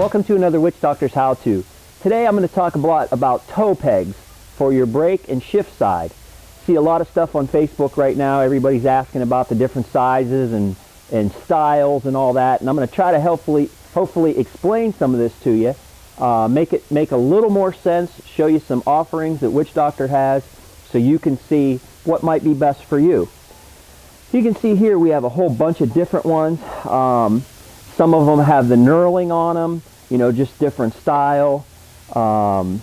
Welcome to another Witch Doctors How To. Today I'm going to talk a lot about toe pegs for your brake and shift side. See a lot of stuff on Facebook right now. Everybody's asking about the different sizes and styles and all that, and I'm going to try to hopefully explain some of this to you, make a little more sense, show you some offerings that Witchdoctor has so you can see what might be best for you. So you can see here we have a whole bunch of different ones. Some of them have the knurling on them, you know, just different style. A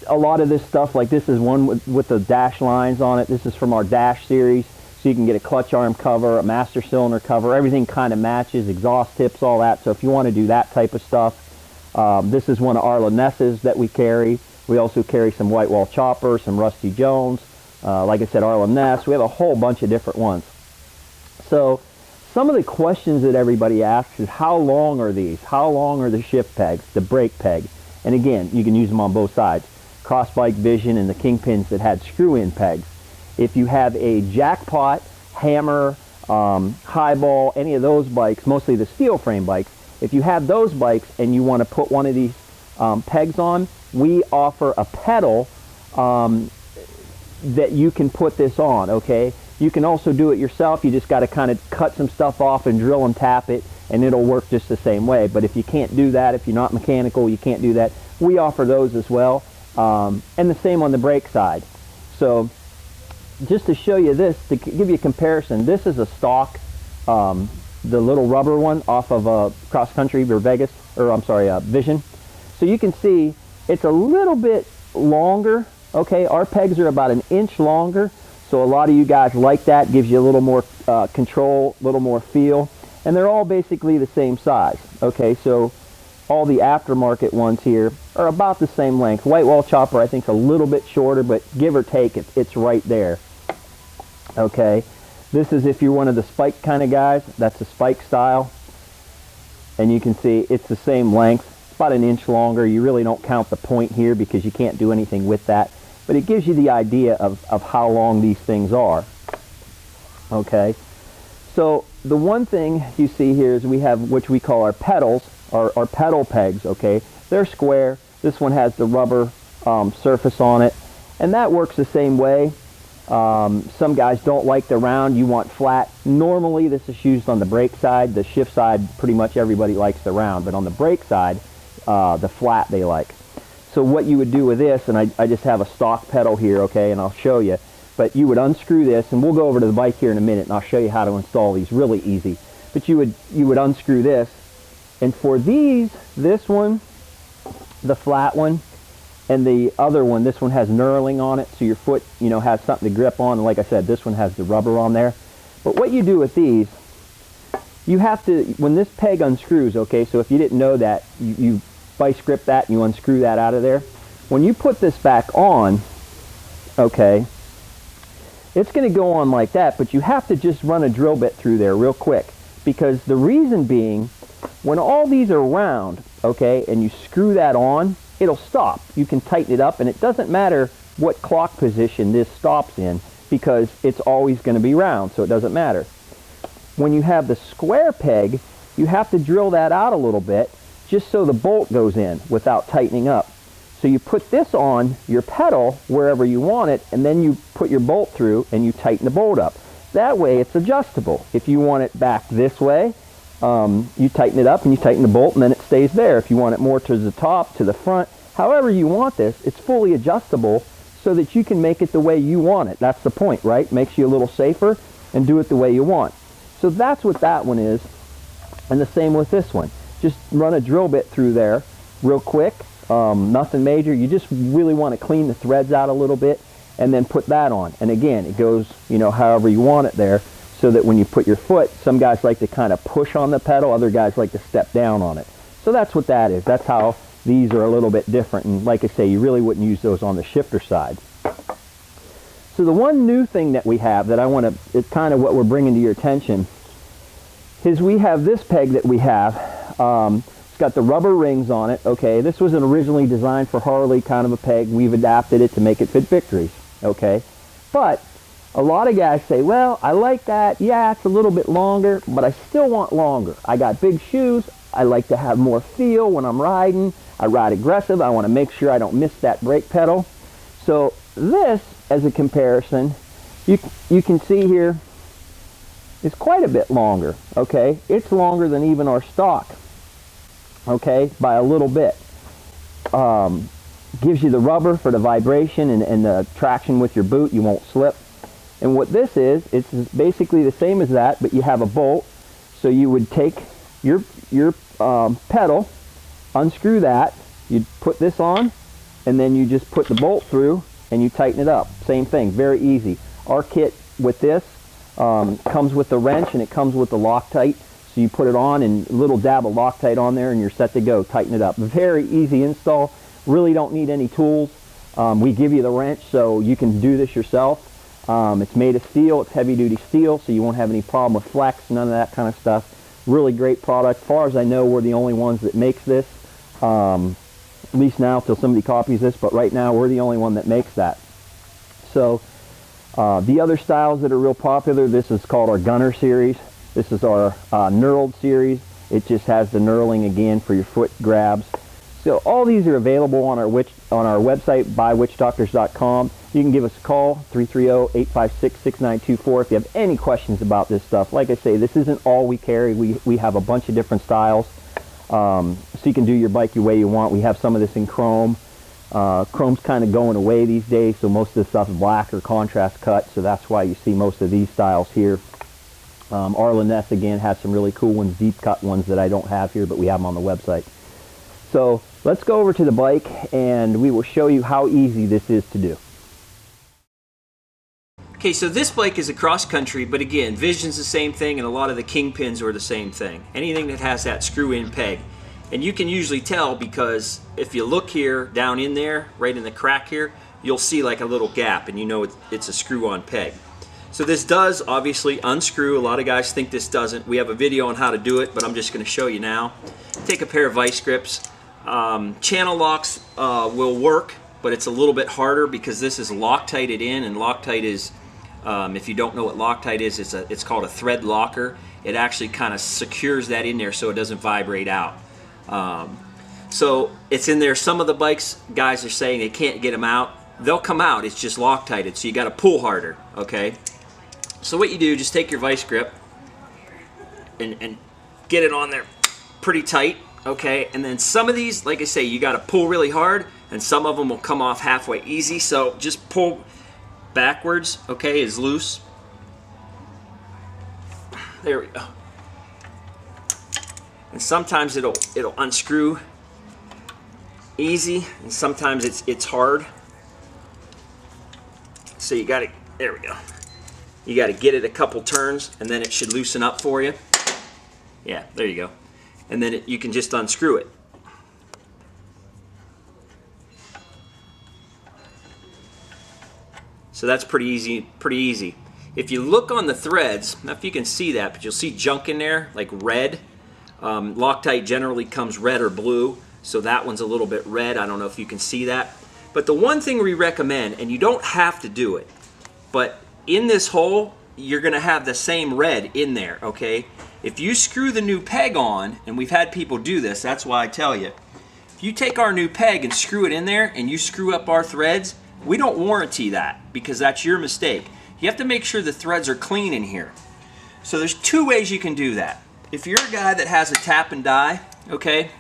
lot of this stuff, like this is one with the dash lines on it. This is from our dash series, so you can get a clutch arm cover, a master cylinder cover. Everything kind of matches, exhaust tips, all that. So if you want to do that type of stuff, this is one of our Ness's that we carry. We also carry some white wall choppers, some Rusty Jones. Like I said, Arlen Ness. We have a whole bunch of different ones. So some of the questions that everybody asks is, how long are these? How long are the shift pegs, the brake peg? And again, you can use them on both sides. Crossbike Vision and the Kingpins that had screw-in pegs. If you have a Jackpot, Hammer, Highball, any of those bikes, mostly the steel frame bikes, if you have those bikes and you want to put one of these pegs on, we offer a pedal that you can put this on, okay? You can also do it yourself. You just got to kind of cut some stuff off and drill and tap it, and it'll work just the same way. But if you can't do that, if you're not mechanical, you can't do that, we offer those as well. And the same on the brake side. So just to show you this, to give you a comparison, this is a stock, the little rubber one off of Cross Country or Vegas, or I'm sorry, Vision. So you can see it's a little bit longer, okay? Our pegs are about an inch longer. So a lot of you guys like that, gives you a little more control, a little more feel. And they're all basically the same size. Okay, so all the aftermarket ones here are about the same length. White wall chopper I think is a little bit shorter, but give or take, it's right there. Okay, this is if you're one of the spike kind of guys, that's the spike style. And you can see it's the same length, it's about an inch longer. You really don't count the point here because you can't do anything with that. But it gives you the idea of how long these things are. Okay, so the one thing you see here is we have, which we call our pedals, our pedal pegs, okay? They're square. This one has the rubber surface on it, and that works the same way. Some guys don't like the round, you want flat. Normally this is used on the brake side. The shift side, pretty much everybody likes the round, but on the brake side, the flat they like. So what you would do with this, and I just have a stock pedal here, okay, and I'll show you, but you would unscrew this, and we'll go over to the bike here in a minute, and I'll show you how to install these really easy. But you would unscrew this, and for these, this one, the flat one, and the other one, this one has knurling on it, so your foot, you know, has something to grip on, and like I said, this one has the rubber on there. But what you do with these, you have to, when this peg unscrews, okay, so if you didn't know that, you vice grip that and you unscrew that out of there. When you put this back on, okay, it's going to go on like that, but you have to just run a drill bit through there real quick, because the reason being, when all these are round, okay, and you screw that on, it'll stop. You can tighten it up, and it doesn't matter what clock position this stops in, because it's always going to be round, so it doesn't matter. When you have the square peg, you have to drill that out a little bit, just so the bolt goes in without tightening up. So you put this on your pedal wherever you want it, and then you put your bolt through and you tighten the bolt up. That way it's adjustable. If you want it back this way, you tighten it up and you tighten the bolt, and then it stays there. If you want it more to the top, to the front, however you want this, it's fully adjustable so that you can make it the way you want it. That's the point, right? Makes you a little safer, and do it the way you want. So that's what that one is, and the same with this one. Just run a drill bit through there real quick, nothing major. You just really want to clean the threads out a little bit, and then put that on. And again, it goes, you know, however you want it there, so that when you put your foot, some guys like to kind of push on the pedal, other guys like to step down on it. So that's what that is. That's how these are a little bit different, and like I say, you really wouldn't use those on the shifter side. So the one new thing that we have that I want to, it's kind of what we're bringing to your attention, is we have this peg that we have. It's got the rubber rings on it, okay? This wasn't originally designed for Harley, kind of a peg. We've adapted it to make it fit Victories, okay? But a lot of guys say, well, I like that. Yeah, it's a little bit longer, but I still want longer. I got big shoes. I like to have more feel when I'm riding. I ride aggressive. I want to make sure I don't miss that brake pedal. So this, as a comparison, you can see here, is quite a bit longer, okay? It's longer than even our stock, okay, by a little bit. Gives you the rubber for the vibration and the traction with your boot. You won't slip. And what this is, it's basically the same as that, but you have a bolt. So you would take your pedal, unscrew that, you'd put this on, and then you just put the bolt through and you tighten it up. Same thing, very easy. Our kit with this comes with the wrench and it comes with the Loctite. So you put it on and a little dab of Loctite on there and you're set to go. Tighten it up. Very easy install. Really don't need any tools. We give you the wrench so you can do this yourself. It's made of steel. It's heavy duty steel, so you won't have any problem with flex, none of that kind of stuff. Really great product. As far as I know, we're the only ones that makes this. At least now, till somebody copies this, but right now we're the only one that makes that. So the other styles that are real popular, this is called our Gunner series. This is our knurled series. It just has the knurling again for your foot grabs. So all these are available on our website, bywitchdoctors.com. You can give us a call, 330-856-6924, if you have any questions about this stuff. Like I say, this isn't all we carry. We have a bunch of different styles, so you can do your bike your way you want. We have some of this in chrome. Chrome's kind of going away these days, so most of the stuff is black or contrast cut, so that's why you see most of these styles here. Arleness, again, has some really cool ones, deep cut ones that I don't have here, but we have them on the website. So let's go over to the bike and we will show you how easy this is to do. Okay, so this bike is a cross country, but again, Vision's the same thing and a lot of the Kingpins are the same thing. Anything that has that screw-in peg. And you can usually tell because if you look here, down in there, right in the crack here, you'll see like a little gap and you know it's a screw-on peg. So this does obviously unscrew. A lot of guys think this doesn't. We have a video on how to do it, but I'm just going to show you now. Take a pair of vice grips. Channel locks will work, but it's a little bit harder because this is Loctited in, and Loctite is, if you don't know what Loctite is, it's called a thread locker. It actually kind of secures that in there so it doesn't vibrate out. So it's in there. Some of the bikes, guys are saying they can't get them out. They'll come out, it's just Loctited, so you got to pull harder, okay? So what you do, just take your vice grip and get it on there pretty tight. Okay, and then some of these, like I say, you got to pull really hard, and some of them will come off halfway easy. So just pull backwards, okay, is loose. There we go. And sometimes it'll unscrew easy, and sometimes it's hard. So you got to, there we go. You got to get it a couple turns, and then it should loosen up for you. Yeah, there you go. And then you can just unscrew it. So that's pretty easy. If you look on the threads, not if you can see that, but you'll see junk in there, like red. Loctite generally comes red or blue, so that one's a little bit red. I don't know if you can see that. But the one thing we recommend, and you don't have to do it, but in this hole, you're gonna have the same red in there, okay? If you screw the new peg on, and we've had people do this, that's why I tell you, if you take our new peg and screw it in there and you screw up our threads, we don't warranty that because that's your mistake. You have to make sure the threads are clean in here. So there's two ways you can do that. If you're a guy that has a tap and die, okay,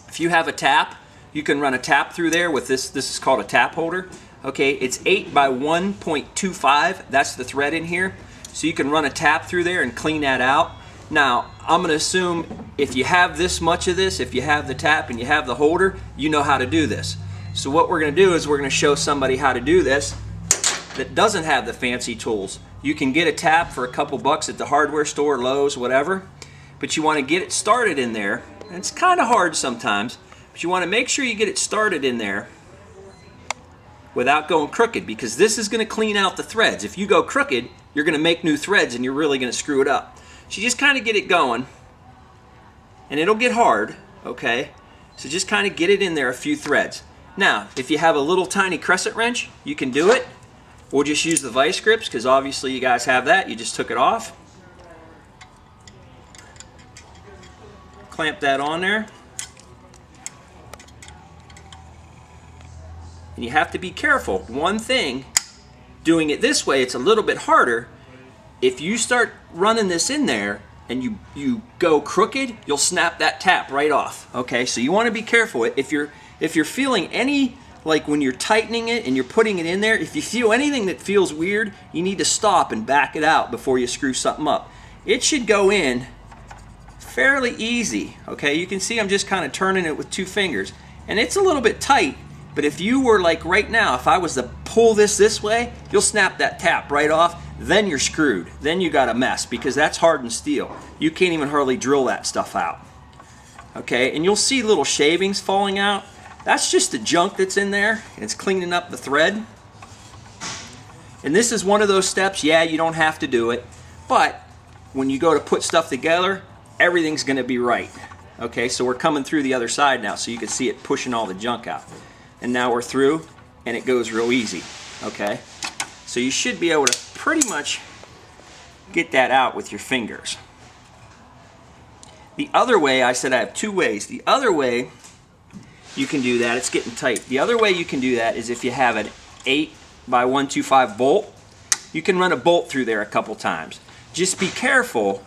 if you have a tap, you can run a tap through there with this is called a tap holder. Okay, it's 8 by 1.25, that's the thread in here. So you can run a tap through there and clean that out. Now, I'm going to assume if you have this much of this, if you have the tap and you have the holder, you know how to do this. So what we're going to do is we're going to show somebody how to do this that doesn't have the fancy tools. You can get a tap for a couple bucks at the hardware store, Lowe's, whatever, but you want to get it started in there. And it's kind of hard sometimes, but you want to make sure you get it started in there without going crooked, because this is going to clean out the threads. If you go crooked, you're going to make new threads and you're really going to screw it up. So you just kind of get it going, and it'll get hard, okay? So just kind of get it in there a few threads. Now, if you have a little tiny crescent wrench, you can do it. We'll just use the vice grips, because obviously you guys have that. You just took it off. clamp that on there. And you have to be careful. One thing, doing it this way, it's a little bit harder. If you start running this in there and you go crooked, you'll snap that tap right off. Okay, so you want to be careful. If you're feeling any, like when you're tightening it and you're putting it in there, if you feel anything that feels weird, you need to stop and back it out before you screw something up. It should go in fairly easy. Okay, you can see I'm just kind of turning it with 2 fingers, and it's a little bit tight. But if you were like right now, if I was to pull this way, you'll snap that tap right off. Then you're screwed. Then you got a mess, because that's hardened steel. You can't even hardly drill that stuff out. Okay, and you'll see little shavings falling out. That's just the junk that's in there, and it's cleaning up the thread. And this is one of those steps, yeah, you don't have to do it, but when you go to put stuff together, everything's going to be right. Okay, so we're coming through the other side now, so you can see it pushing all the junk out. And now we're through, and it goes real easy. Okay, so you should be able to pretty much get that out with your fingers. The other way, I said I have 2 ways. The other way you can do that, it's getting tight. The other way you can do that is if you have an 8x125 bolt, you can run a bolt through there a couple times. Just be careful,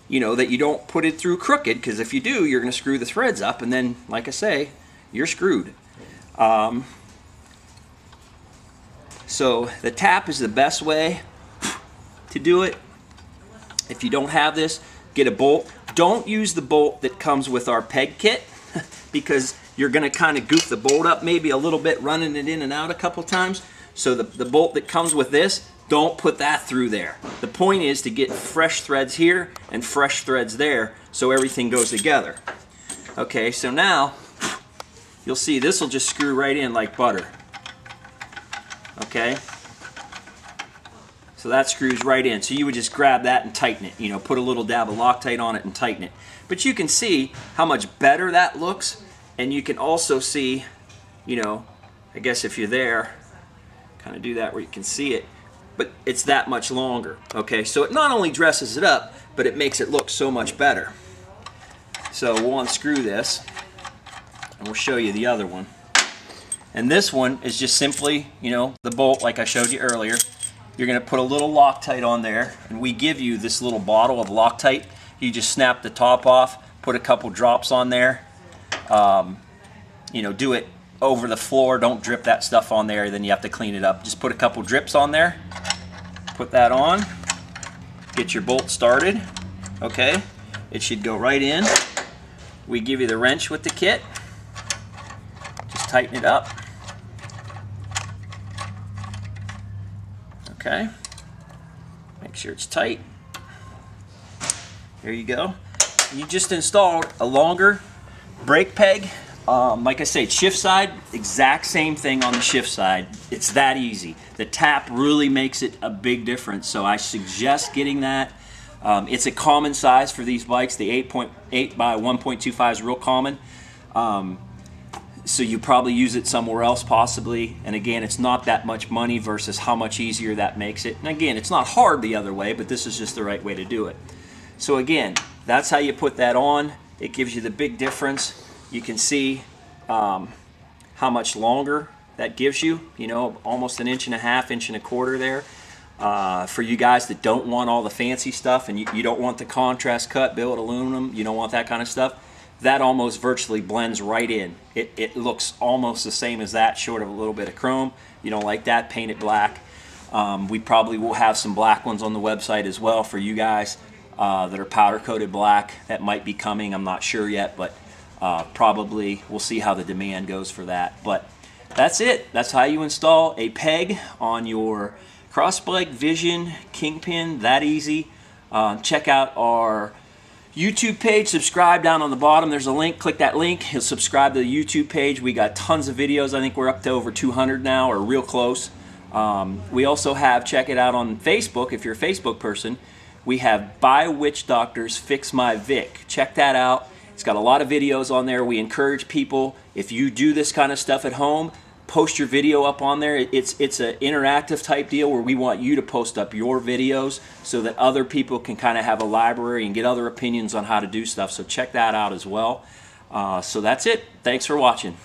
you know, that you don't put it through crooked, because if you do, you're going to screw the threads up, and then, like I say, you're screwed. So the tap is the best way to do it. If you don't have this, get a bolt. Don't use the bolt that comes with our peg kit, because you're going to kind of goof the bolt up maybe a little bit, running it in and out a couple times. So the bolt that comes with this, don't put that through there. The point is to get fresh threads here and fresh threads there, so everything goes together. Okay, so now you'll see this will just screw right in like butter. Okay, so that screws right in. So you would just grab that and tighten it, you know, put a little dab of Loctite on it and tighten it. But you can see how much better that looks, and you can also see, you know, I guess if you're there, kind of do that where you can see it, but it's that much longer. Okay, so it not only dresses it up, but it makes it look so much better. So we'll unscrew this, and we'll show you the other one. And this one is just simply, you know, the bolt like I showed you earlier. You're going to put a little Loctite on there, and we give you this little bottle of Loctite. You just snap the top off, put a couple drops on there. You know, do it over the floor. Don't drip that stuff on there, then you have to clean it up. Just put a couple drips on there. Put that on. Get your bolt started. Okay, it should go right in. We give you the wrench with the kit. Just tighten it up. Okay, make sure it's tight. There you go. You just installed a longer brake peg. Like I say, shift side, exact same thing on the shift side. It's that easy. The tap really makes it a big difference, so I suggest getting that. It's a common size for these bikes. The 8.8 by 1.25 is real common. So you probably use it somewhere else possibly. And again, it's not that much money versus how much easier that makes it. And again, it's not hard the other way, but this is just the right way to do it. So again, that's how you put that on. It gives you the big difference. You can see how much longer that gives you, you know, almost 1.5 inches, 1.25 inches there. For you guys that don't want all the fancy stuff, and you don't want the contrast cut, billet aluminum, you don't want that kind of stuff, that almost virtually blends right in. It looks almost the same as that, short of a little bit of chrome. You don't like that, paint it black. We probably will have some black ones on the website as well for you guys that are powder coated black. That might be coming, I'm not sure yet, but probably we'll see how the demand goes for that. But that's it. That's how you install a peg on your Crossbike Vision Kingpin. That easy. Check out our YouTube page. Subscribe down on the bottom. There's a link. Click that link. You'll subscribe to the YouTube page. We got tons of videos. I think we're up to over 200 now, or real close. We also have, check it out on Facebook if you're a Facebook person. We have Buy Witchdoctors Fix My Vic. Check that out. It's got a lot of videos on there. We encourage people, if you do this kind of stuff at home, post your video up on there. It's an interactive type deal where we want you to post up your videos so that other people can kind of have a library and get other opinions on how to do stuff. So check that out as well. So that's it. Thanks for watching.